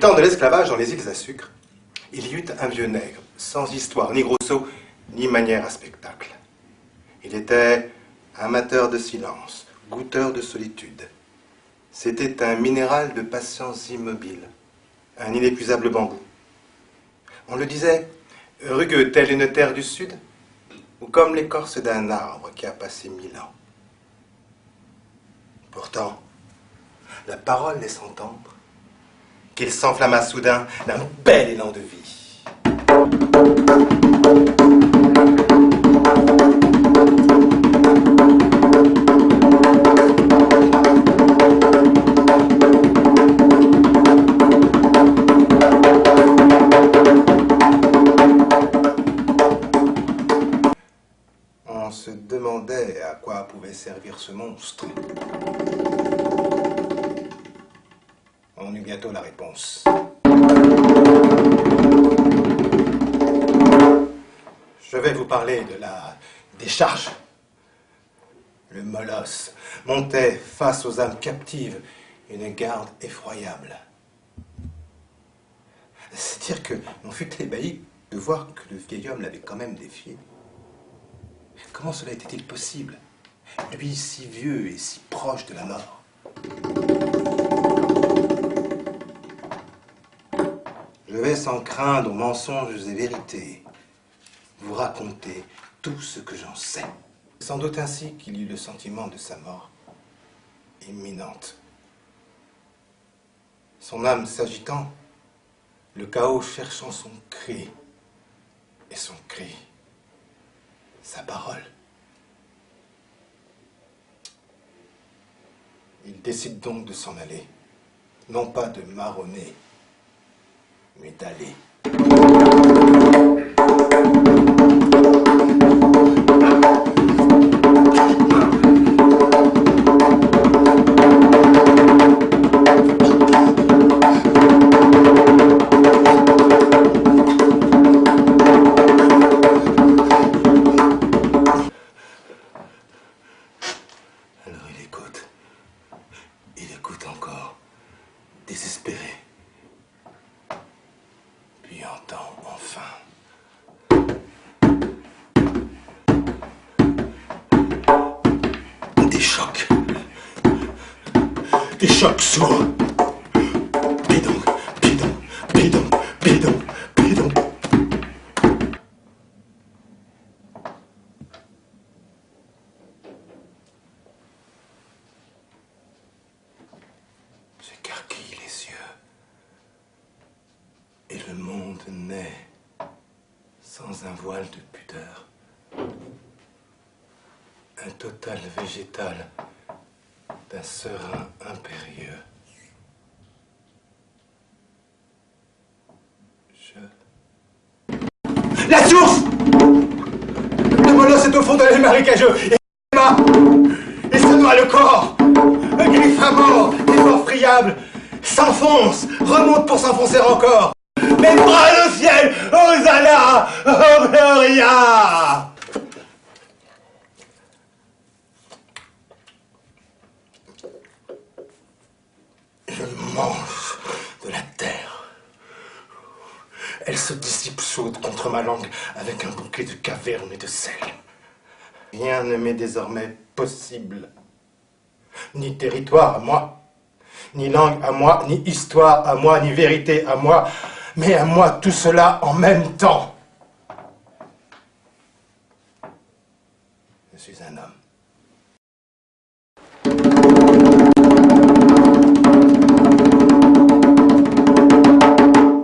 temps de l'esclavage dans les îles à sucre, il y eut un vieux nègre, sans histoire, ni grosso, ni manière à spectacle. Il était amateur de silence, goûteur de solitude. C'était un minéral de patience immobile, un inépuisable bambou. On le disait rugueux telle une terre du sud, ou comme l'écorce d'un arbre qui a passé 1000 ans. Pourtant, la parole laisse entendre qu'il s'enflamma soudain d'un bel élan de vie. On se demandait à quoi pouvait servir ce monstre. On eut bientôt la réponse. Je vais vous parler de la décharge. Le molosse montait face aux âmes captives une garde effroyable. C'est dire que l'on fut ébahi de voir que le vieil homme l'avait quand même défié. Comment cela était-il possible? Lui si vieux et si proche de la mort. Je vais sans craindre mensonges et vérités vous raconter tout ce que j'en sais. Sans doute ainsi qu'il eut le sentiment de sa mort imminente. Son âme s'agitant, le chaos cherchant son cri, et son cri, sa parole. Il décide donc de s'en aller, non pas de marronner, mais d'aller. Alors il écoute encore, désespéré. Puis entend enfin. Des chocs sourds. Bidon, bidon, bidon, bidon, bidon. J'écarquille les yeux. Et le monde naît sans un voile de pudeur. Un total végétal d'un serein impérieux. La source! Le molosse est au fond de l'aile marécageux et se noie le corps. Un griffe à mort, des morts friables, s'enfonce, remonte pour s'enfoncer encore. Mes bras au ciel, Hosanna, oh Gloria! Je mange de la terre. Elle se dissipe chaude contre ma langue avec un bouquet de cavernes et de sel. Rien ne m'est désormais possible. Ni territoire à moi, ni langue à moi, ni histoire à moi, ni vérité à moi, mais à moi tout cela en même temps. Je suis un homme.